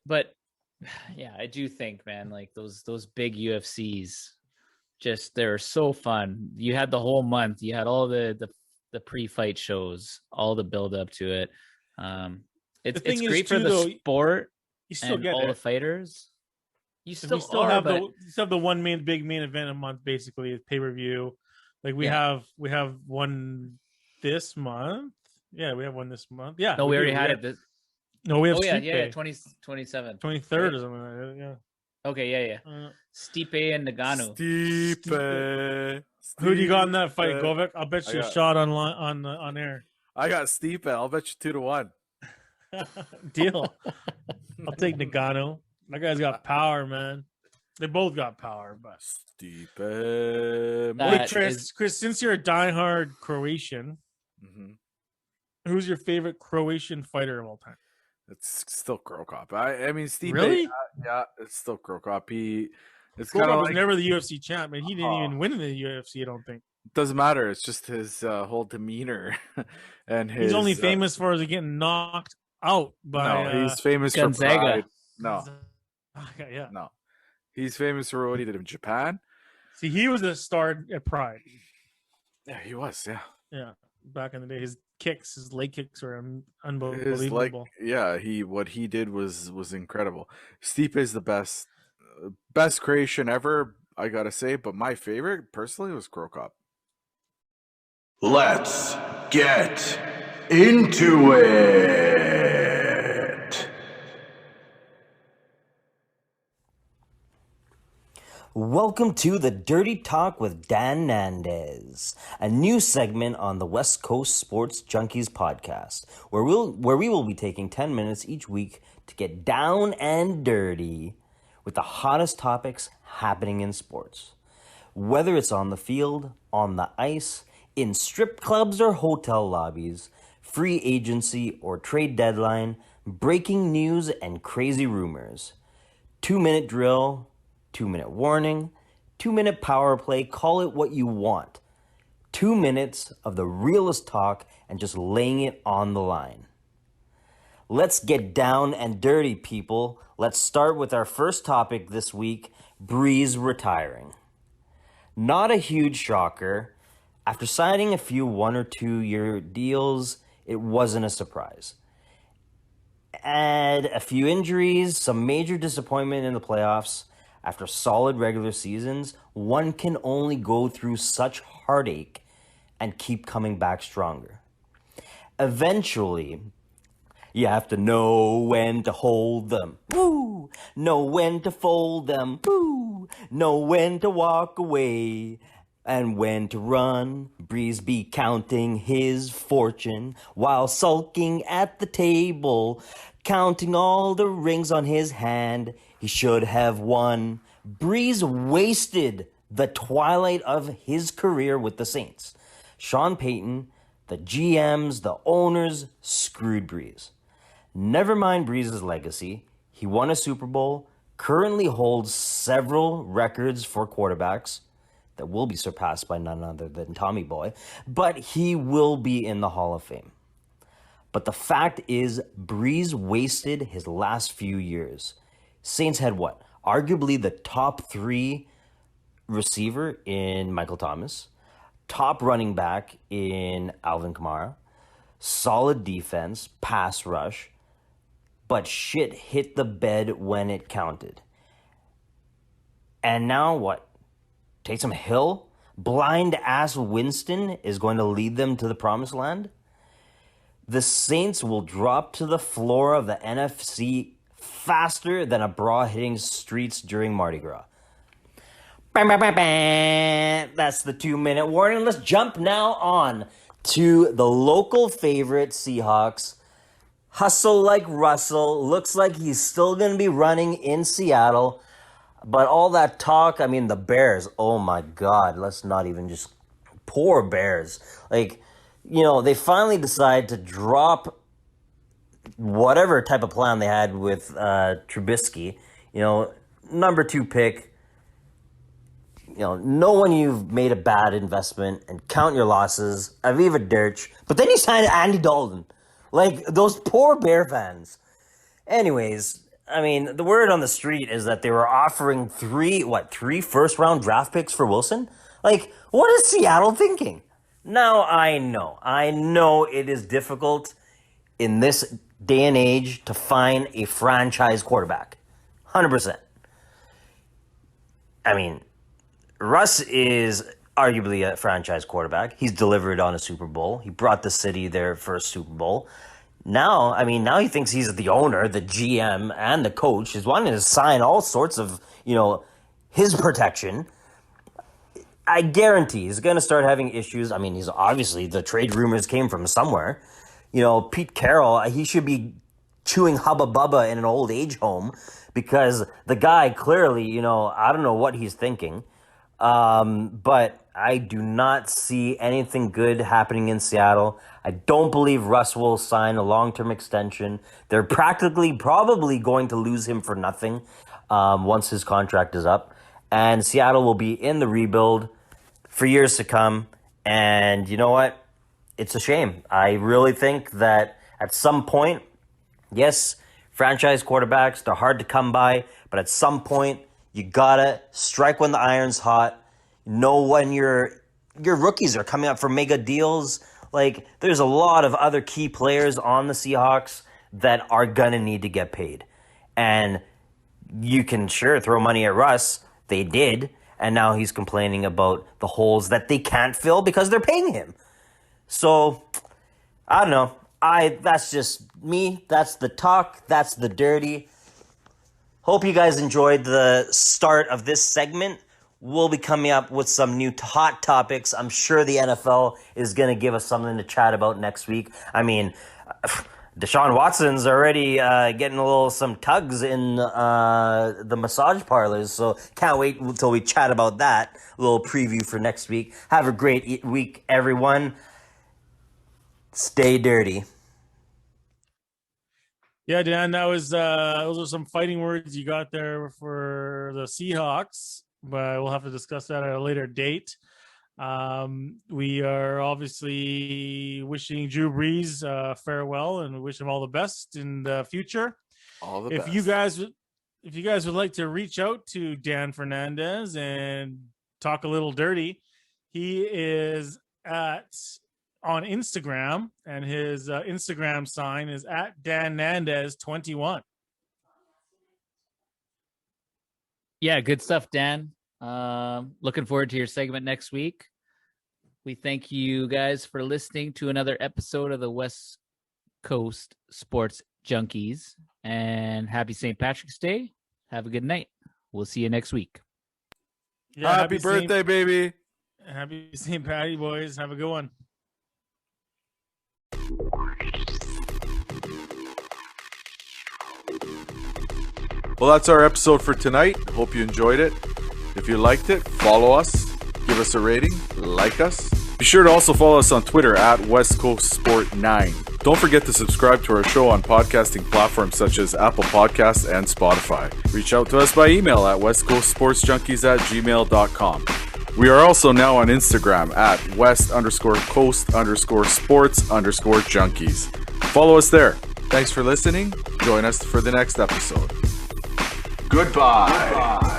yeah, I do think, man, like those big UFCs, just they're so fun. You had the whole month. You had all the pre-fight shows, all the build up to it. It's great for the sport. You still and get all it. the fighters. You still have the one big main event a month, basically, is pay-per-view. Like we have one this month. Yeah, we have one this month. Yeah. No, we already had it. No, we have. Oh Stipe. yeah, 27, 23rd or something like that. Yeah. Okay, yeah. Stipe and Nagano. Stipe. Who do you got in that fight, Govek? I'll bet you a shot on air. I got Stipe. I'll bet you 2-1. Deal. I'll take Nagano. That guy's got power, man. They both got power, but Stipe. Wait, That Chris, is- Chris, since you're a diehard Croatian, Mhm. who's your favorite Croatian fighter of all time? It's still Krokop. I mean, Stipe. Really? Yeah, it's still Krokop. It's Volkov kind of was like never the UFC champ, and he didn't Oh. even win in the UFC. I don't think doesn't matter. It's just his whole demeanor and his. he's only famous for getting knocked out by. No, he's famous for Gonzaga. pride. No, Okay, yeah. no, he's famous for what he did in Japan. See, he was a star at Pride. Yeah, he was. Yeah, Yeah, back in the day, his leg kicks were his unbelievable. what he did was incredible. Stipe is the best creation ever. I gotta say, but my favorite personally was Krokop. Let's get into it. Welcome to the Dirty Talk with Dan Nandez, a new segment on the West Coast Sports Junkies podcast, where we will be taking 10 minutes each week to get down and dirty with the hottest topics happening in sports. Whether it's on the field, on the ice, in strip clubs or hotel lobbies, free agency or trade deadline, breaking news and crazy rumors. 2-minute drill, 2-minute warning, 2-minute power play, call it what you want. 2 minutes of the realest talk and just laying it on the line. Let's get down and dirty, people. Let's start with our first topic this week, Breeze retiring. Not a huge shocker. After signing a few 1 or 2 year deals, it wasn't a surprise. Add a few injuries, some major disappointment in the playoffs. After solid regular seasons, one can only go through such heartache and keep coming back stronger. Eventually, you have to know when to hold them. Woo! Know when to fold them. Woo! Know when to walk away and when to run. Breeze be counting his fortune while sulking at the table, counting all the rings on his hand. He should have won. Breeze wasted the twilight of his career with the Saints. Sean Payton, the GMs, the owners screwed Breeze. Never mind Breeze's legacy. He won a Super Bowl, currently holds several records for quarterbacks that will be surpassed by none other than Tommy Boy, but he will be in the Hall of Fame. But the fact is, Breeze wasted his last few years. Saints had what? Arguably the top 3 receiver in Michael Thomas, top running back in Alvin Kamara, solid defense, pass rush, but shit hit the bed when it counted. And now what? Taysom Hill, blind ass Winston is going to lead them to the promised land? The Saints will drop to the floor of the NFC faster than a bra hitting streets during Mardi Gras. That's the 2-minute warning. Let's jump now on to the local favorite Seahawks. Hustle like Russell. Looks like he's still going to be running in Seattle. But all that talk, I mean, the Bears, oh my God, let's not even just... Poor Bears. Like, you know, they finally decide to drop whatever type of plan they had with Trubisky. You know, number 2 pick. You know, know when you've made a bad investment and count your losses. Aviva Dirch. But then you signed Andy Dalton. Like, those poor Bear fans. Anyways, I mean, the word on the street is that they were offering 3 first-round draft picks for Wilson? Like, what is Seattle thinking? Now, I know it is difficult in this day and age to find a franchise quarterback. 100%. I mean, Russ is arguably a franchise quarterback. He's delivered on a Super Bowl. He brought the city their first Super Bowl. Now he thinks he's the owner, the GM, and the coach. He's wanting to sign all sorts of, his protection. I guarantee he's going to start having issues. I mean, he's obviously, the trade rumors came from somewhere. Pete Carroll, he should be chewing Hubba Bubba in an old age home because the guy clearly, I don't know what he's thinking. But I do not see anything good happening in Seattle. I don't believe Russ will sign a long-term extension. They're probably going to lose him for nothing once his contract is up. And Seattle will be in the rebuild for years to come. And you know what? It's a shame. I really think that at some point, yes, franchise quarterbacks, they're hard to come by, but at some point, you gotta strike when the iron's hot. Know when your rookies are coming up for mega deals. Like, there's a lot of other key players on the Seahawks that are gonna need to get paid. And you can sure throw money at Russ. They did. And now he's complaining about the holes that they can't fill because they're paying him. So, I don't know. That's just me. That's the talk. That's the dirty. Hope you guys enjoyed the start of this segment. We'll be coming up with some new hot topics. I'm sure the NFL is going to give us something to chat about next week. I mean, Deshaun Watson's already getting some tugs in the massage parlors, so can't wait until we chat about that. A little preview for next week. Have a great week, everyone. Stay dirty. Yeah, Dan, those are some fighting words you got there for the Seahawks, but we'll have to discuss that at a later date. We are obviously wishing Drew Brees farewell, and we wish him all the best in the future. All the best. If you guys would like to reach out to Dan Fernandez and talk a little dirty, he is on Instagram, and his Instagram sign is at Dan Nandez 21. Yeah, good stuff, Dan. Looking forward to your segment next week. We thank you guys for listening to another episode of the West Coast Sports Junkies, and happy St. Patrick's Day. Have a good night. We'll see you next week. Yeah, happy birthday, baby. Happy St. Patty, boys. Have a good one. Well, that's our episode for tonight. Hope you enjoyed it. If you liked it, follow us, give us a rating, like us. Be sure to also follow us on Twitter at West Coast Sport 9. Don't forget to subscribe to our show on podcasting platforms such as Apple Podcasts and Spotify. Reach out to us by email at westcoastsportsjunkies@gmail.com. We are also now on Instagram at west_coast_sports_junkies. Follow us there. Thanks for listening. Join us for the next episode. Goodbye.